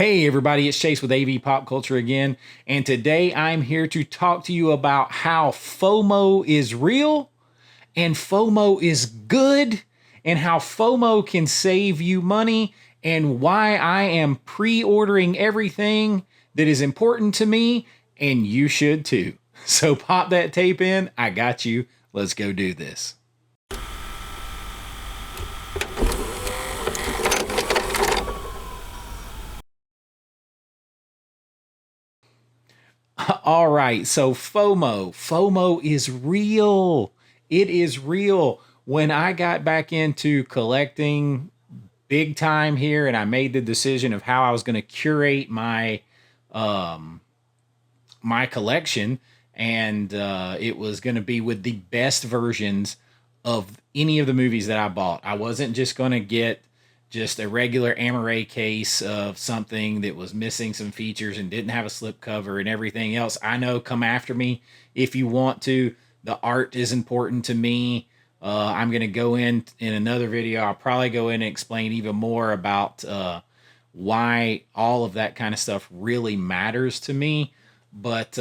Hey everybody, it's Chase with AV Pop Culture again, and today I'm here to talk to you about how FOMO is real and FOMO is good, and how FOMO can save you money, and why I am pre-ordering everything that is important to me, and you should too. So pop that tape in, I got you. Let's go do this. All right, so FOMO is real. It is real. When I got back into collecting big time here, and I made the decision of how I was going to curate my collection, and it was going to be with the best versions of any of the movies that I bought. I wasn't just going to get just a regular Amaray case of something that was missing some features and didn't have a slip cover and everything else. I know, come after me if you want to. The art is important to me. I'm going to go in another video. I'll probably go in and explain even more about why all of that kind of stuff really matters to me. But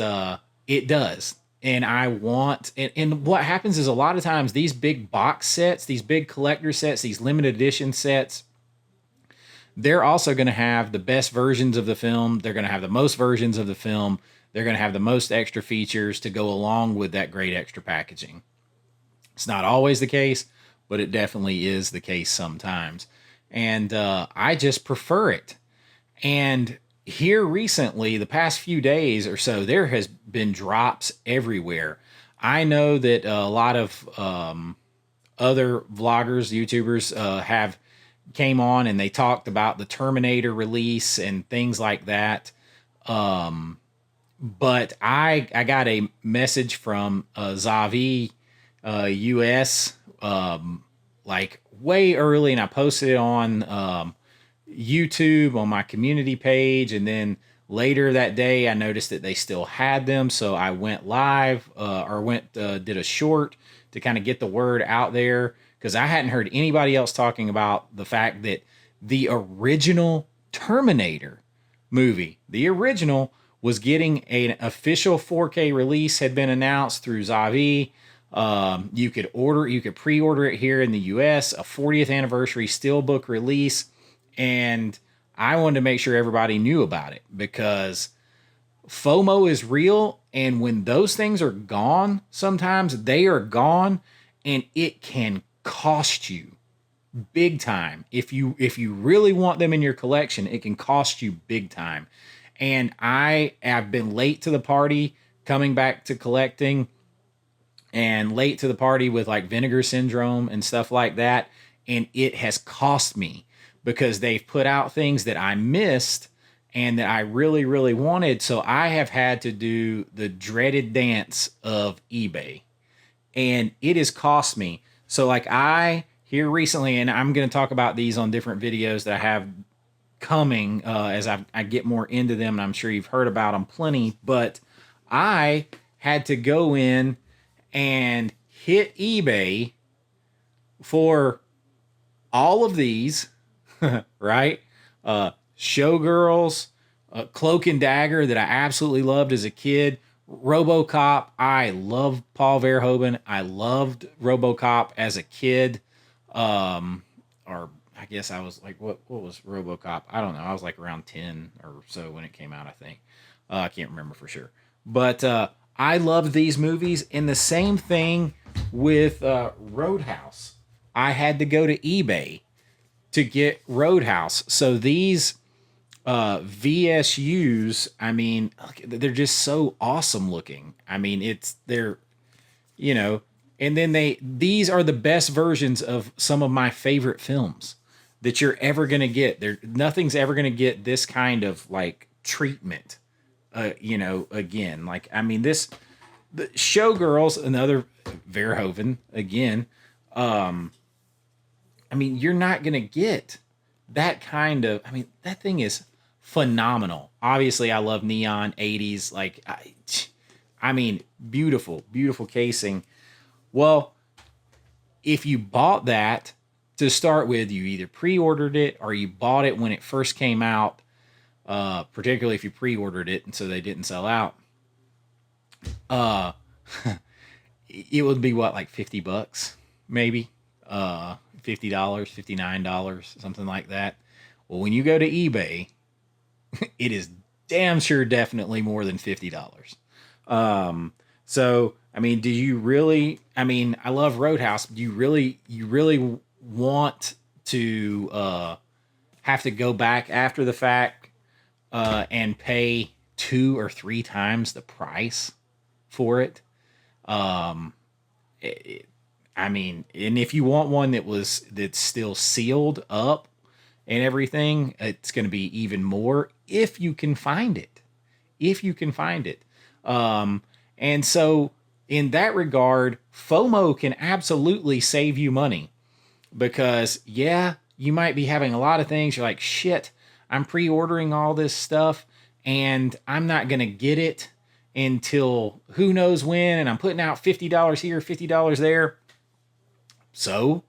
it does. And I want, and what happens is a lot of times these big box sets, these big collector sets, these limited edition sets, they're also going to have the best versions of the film. They're going to have the most versions of the film. They're going to have the most extra features to go along with that great extra packaging. It's not always the case, but it definitely is the case sometimes. And I just prefer it. And here recently, the past few days or so, there has been drops everywhere. I know that a lot of other vloggers, YouTubers have came on and they talked about the Terminator release and things like that. But I got a message from Zavi US like way early, and I posted it on YouTube on my community page, and then later that day I noticed that they still had them, so I went live did a short to kind of get the word out there, because I hadn't heard anybody else talking about the fact that the original Terminator movie, the original, was getting an official 4K release, had been announced through Zavi. You could pre-order it here in the US, a 40th anniversary steelbook release. And I wanted to make sure everybody knew about it, because FOMO is real. And when those things are gone, sometimes they are gone, and it can cost you big time. If you really want them in your collection, it can cost you big time. And I have been late to the party coming back to collecting, and late to the party with like Vinegar Syndrome and stuff like that. And it has cost me, because they've put out things that I missed and that I really, really wanted. So I have had to do the dreaded dance of eBay, and it has cost me. So like I here recently, and I'm going to talk about these on different videos that I have coming as I get more into them, and I'm sure you've heard about them plenty, but I had to go in and hit eBay for all of these, right? Showgirls, Cloak and Dagger that I absolutely loved as a kid, RoboCop. I love Paul Verhoeven. I loved RoboCop as a kid. Or I guess I was like, what was RoboCop? I don't know. I was like around 10 or so when it came out, I think. I can't remember for sure. But I loved these movies. And the same thing with Roadhouse. I had to go to eBay to get Roadhouse. So these VSUs, I mean, they're just so awesome looking. I mean, they're, and then these are the best versions of some of my favorite films that you're ever going to get. Nothing's ever going to get this kind of like treatment, again. Like, I mean, the Showgirls, another Verhoeven, again. I mean, you're not going to get that kind of, I mean, that thing is phenomenal. Obviously, I love neon 80s. Like, I mean, beautiful, beautiful casing. Well, if you bought that to start with, you either pre-ordered it or you bought it when it first came out. particularly if you pre-ordered it and so they didn't sell out. Uh, it would be what, like $50, maybe, $50, $59, something like that. Well, when you go to eBay, it is damn sure definitely more than $50. So I mean, do you really? I mean, I love Roadhouse. Do you really want to have to go back after the fact and pay 2 or 3 times the price for it? Um, I mean, and if you want one that's still sealed up and everything, it's going to be even more if you can find it. If you can find it. Um, and so, in that regard, FOMO can absolutely save you money because, yeah, you might be having a lot of things. You're like, shit, I'm pre ordering all this stuff and I'm not going to get it until who knows when. And I'm putting out $50 here, $50 there. So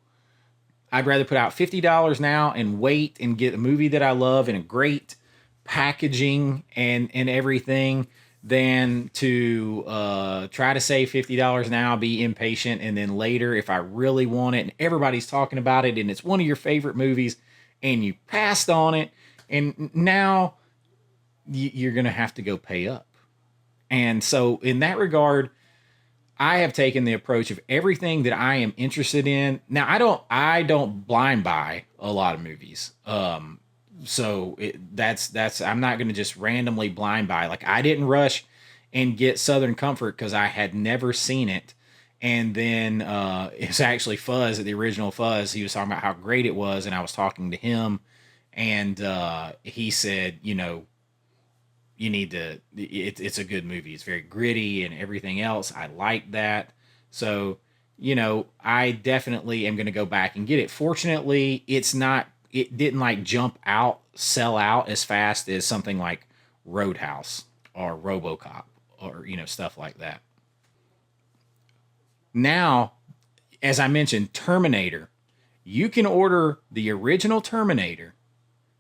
I'd rather put out $50 now and wait and get a movie that I love in a great packaging and everything than to try to save $50 now, be impatient, and then later, if I really want it and everybody's talking about it and it's one of your favorite movies and you passed on it, and now you're going to have to go pay up. And so, in that regard, I have taken the approach of everything that I am interested in. Now, I don't blind buy a lot of movies. So that's I'm not going to just randomly blind buy. Like, I didn't rush and get Southern Comfort because I had never seen it. And then it's actually Fuzz, the original Fuzz. He was talking about how great it was, and I was talking to him, and he said, you need to, it's a good movie. It's very gritty and everything else. I like that. So, I definitely am going to go back and get it. Fortunately, it didn't like sell out as fast as something like Roadhouse or RoboCop or, stuff like that. Now, as I mentioned, Terminator, you can order the original Terminator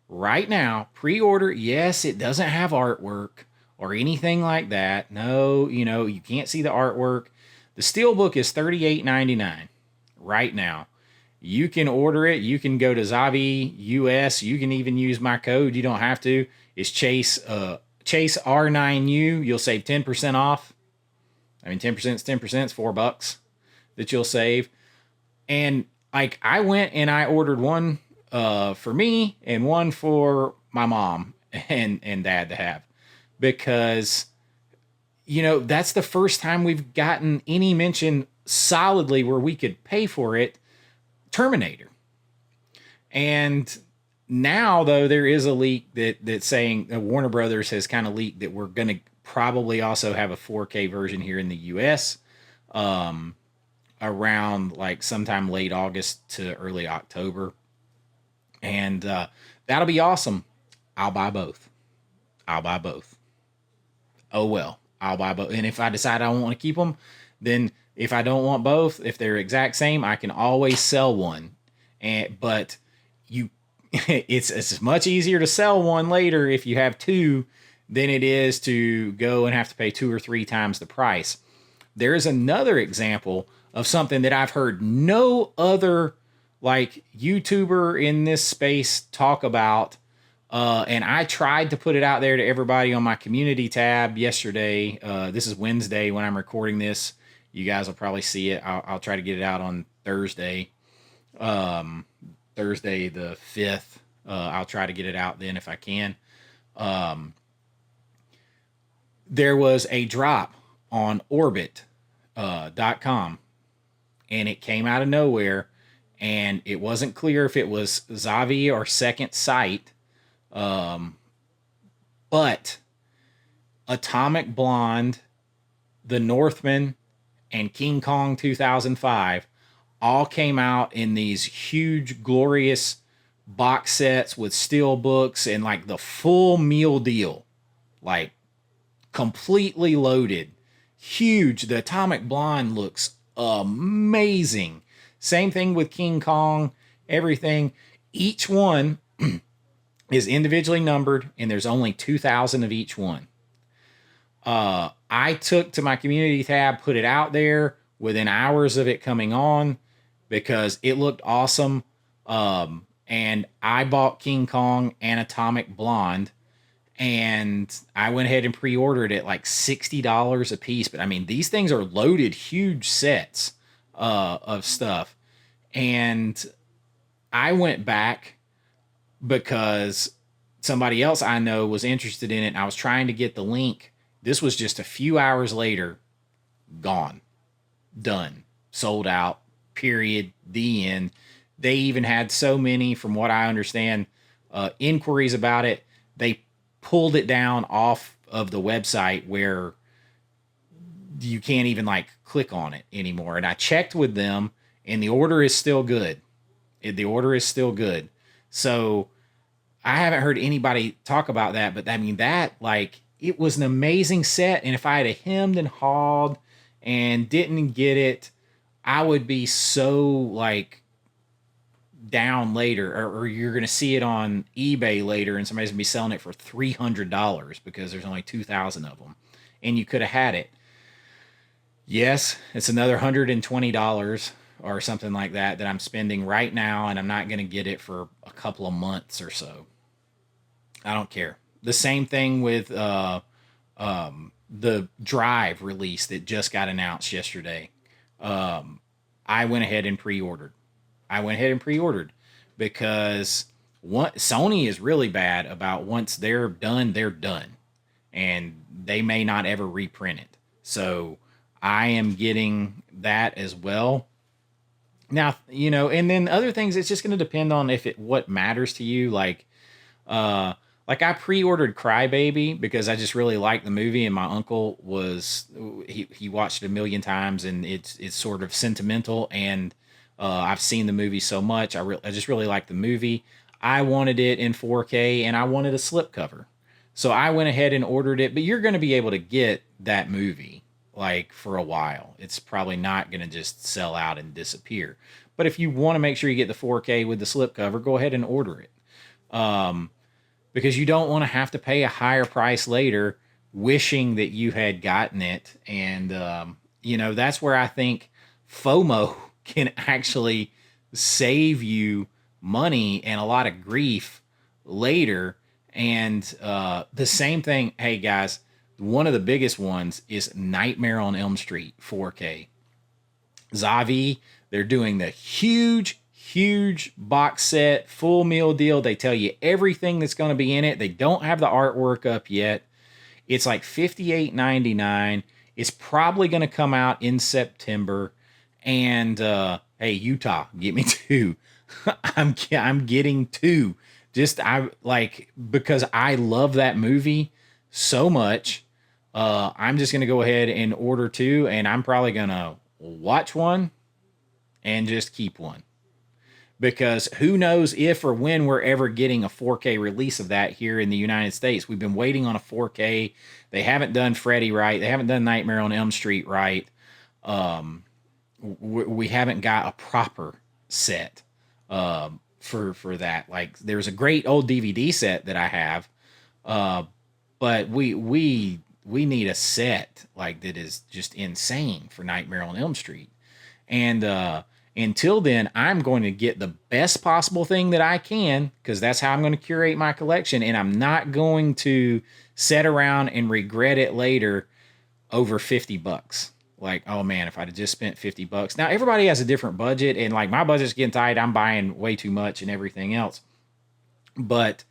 right now, pre-order. Yes, it doesn't have artwork or anything like that. No, you can't see the artwork. The steelbook is $38.99 right now. You can order it. You can go to Zavi US. You can even use my code. You don't have to. It's Chase R9U. You'll save 10% off. I mean, 10% is 10%. It's $4 that you'll save. And like, I went and I ordered one for me and one for my mom and dad to have, because that's the first time we've gotten any mention solidly where we could pay for it, Terminator. And now, though, there is a leak that's saying Warner Brothers has kind of leaked that we're going to probably also have a 4K version here in the US around like sometime late August to early October. And that'll be awesome. I'll buy both. I'll buy both. Oh, well, I'll buy both. And if I decide I don't want to keep them, then if I don't want both, if they're exact same, I can always sell one. But it's much easier to sell one later if you have two than it is to go and have to pay 2 or 3 times the price. There is another example of something that I've heard no other like YouTuber in this space talk about. And I tried to put it out there to everybody on my community tab yesterday. This is Wednesday when I'm recording this. You guys will probably see it. I'll try to get it out on Thursday. Thursday the 5th. I'll try to get it out then if I can. There was a drop on orbit.com and it came out of nowhere, and it wasn't clear if it was Zavi or Second Sight. But Atomic Blonde, The Northman, and King Kong 2005 all came out in these huge, glorious box sets with steel books and like the full meal deal, like completely loaded, huge. The Atomic Blonde looks amazing. Same thing with King Kong, everything. Each one is individually numbered, and there's only 2,000 of each one. I took to my community tab, put it out there within hours of it coming on because it looked awesome. And I bought King Kong and Atomic Blonde, and I went ahead and pre-ordered it like $60 a piece. But I mean, these things are loaded, huge sets of stuff. And I went back because somebody else I know was interested in it, and I was trying to get the link. This was just a few hours later, gone, done, sold out, period, the end. They even had so many, from what I understand, inquiries about it. They pulled it down off of the website where you can't even like click on it anymore. And I checked with them, and the order is still good. The order is still good. So I haven't heard anybody talk about that, but I mean, that, like, it was an amazing set. And if I had a hemmed and hawed and didn't get it, I would be so like down later, or you're going to see it on eBay later and somebody's going to be selling it for $300 because there's only 2,000 of them and you could have had it. Yes, it's another $120 or something like that I'm spending right now, and I'm not going to get it for a couple of months or so. I don't care. The same thing with the Drive release that just got announced yesterday. I went ahead and pre-ordered. Because Sony is really bad about once they're done, and they may not ever reprint it. So I am getting that as well. Now, and then other things, it's just going to depend on what matters to you. Like I pre-ordered Crybaby because I just really liked the movie, and my uncle he watched it a million times, and it's sort of sentimental, and I've seen the movie so much. I just really like the movie. I wanted it in 4K, and I wanted a slipcover. So I went ahead and ordered it, but you're going to be able to get that movie like for a while. It's probably not going to just sell out and disappear. But if you want to make sure you get the 4K with the slipcover, go ahead and order it. Because you don't want to have to pay a higher price later wishing that you had gotten it. And, that's where I think FOMO can actually save you money and a lot of grief later. And the same thing, hey guys, one of the biggest ones is Nightmare on Elm Street 4K. Zavi, they're doing the huge box set, full meal deal. They tell you everything that's going to be in it. They don't have the artwork up yet. It's like $58.99. It's probably going to come out in September. And hey, Utah, get me two. I'm getting two. Because I love that movie so much. I'm just gonna go ahead and order two, and I'm probably gonna watch one and just keep one. Because who knows if or when we're ever getting a 4K release of that here in the United States. We've been waiting on a 4K. They haven't done Freddy right. They haven't done Nightmare on Elm Street right. We haven't got a proper set for that. Like, there's a great old DVD set that I have, but we need a set like that is just insane for Nightmare on Elm Street. And until then, I'm going to get the best possible thing that I can, because that's how I'm going to curate my collection. And I'm not going to sit around and regret it later over $50. Like, oh man, if I'd have just spent $50. Now, everybody has a different budget, and like my budget's getting tight. I'm buying way too much and everything else. But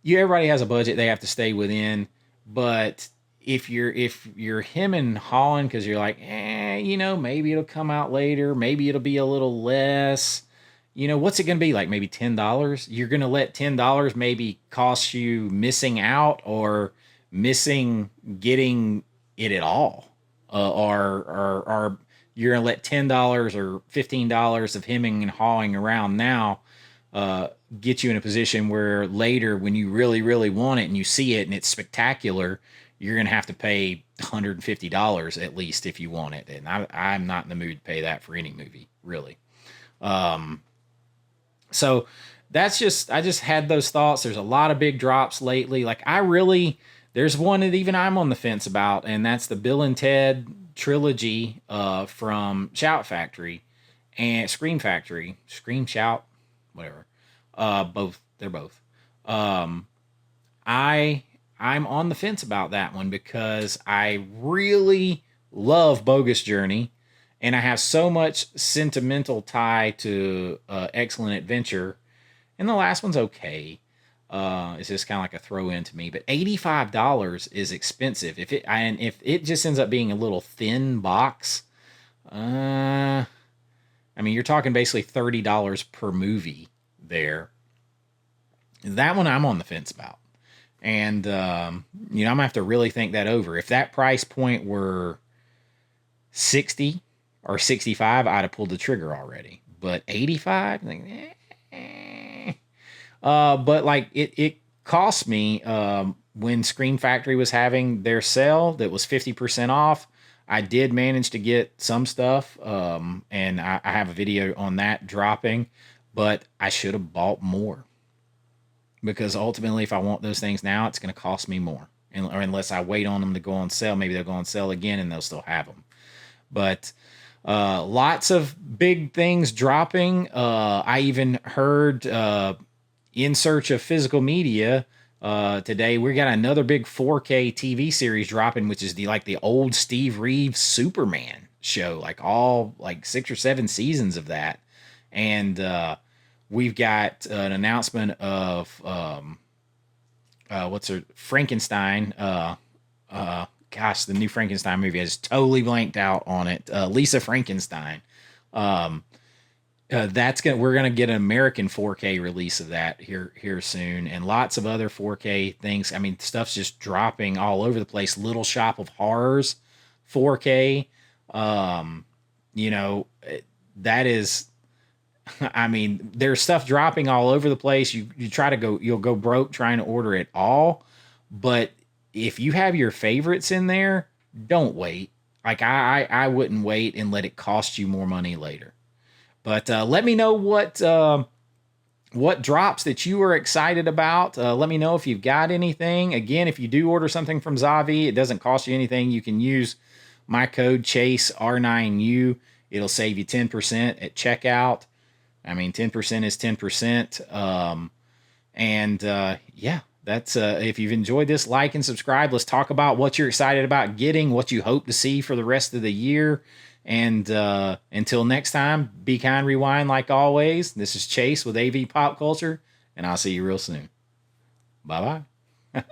everybody has a budget they have to stay within. But if you're him and hawing because you're like, maybe it'll come out later, maybe it'll be a little less. What's it going to be, like maybe $10? You're going to let $10 maybe cost you missing out or missing getting it at all. Or you're going to let $10 or $15 of hemming and hawing around now get you in a position where later, when you really, really want it and you see it and it's spectacular, you're going to have to pay $150 at least if you want it. And I'm not in the mood to pay that for any movie, really. So I just had those thoughts. There's a lot of big drops lately. Like there's one that even I'm on the fence about, and that's the Bill and Ted trilogy from Shout Factory and Scream Shout, whatever. Both, they're both. Um, I I'm on the fence about that one because I really love Bogus Journey, and I have so much sentimental tie to Excellent Adventure, and the last one's okay. It's just kind of like a throw in to me, but $85 is expensive. If it just ends up being a little thin box, I mean, you're talking basically $30 per movie there. That one I'm on the fence about. And, I'm going to have to really think that over. If that price point were 60 or 65, I'd have pulled the trigger already. But 85, but like it cost me when Screen Factory was having their sale that was 50% off. I did manage to get some stuff, and I have a video on that dropping, but I should have bought more because ultimately, if I want those things now, it's going to cost me more. Or unless I wait on them to go on sale, maybe they'll go on sale again and they'll still have them. But lots of big things dropping. I even heard In Search of Physical Media today. We got another big 4K TV series dropping, which is the old Steve Reeves Superman show, like all like 6 or 7 seasons of that. And we've got an announcement of what's her Frankenstein. Gosh, the new Frankenstein movie. Has totally blanked out on it. Lisa Frankenstein. We're gonna get an American 4K release of that here soon, and lots of other 4K things. I mean, stuff's just dropping all over the place. Little Shop of Horrors, 4K. That is. I mean, there's stuff dropping all over the place. You'll go broke trying to order it all. But if you have your favorites in there, don't wait. Like I wouldn't wait and let it cost you more money later. But let me know what drops that you are excited about. Let me know if you've got anything. Again, if you do order something from Zavi, it doesn't cost you anything. You can use my code Chase R9U. It'll save you 10% at checkout. I mean, 10% is 10%. Yeah, that's if you've enjoyed this, like and subscribe. Let's talk about what you're excited about getting, what you hope to see for the rest of the year. And until next time, be kind, rewind like always. This is Chase with AV Pop Culture, and I'll see you real soon. Bye-bye.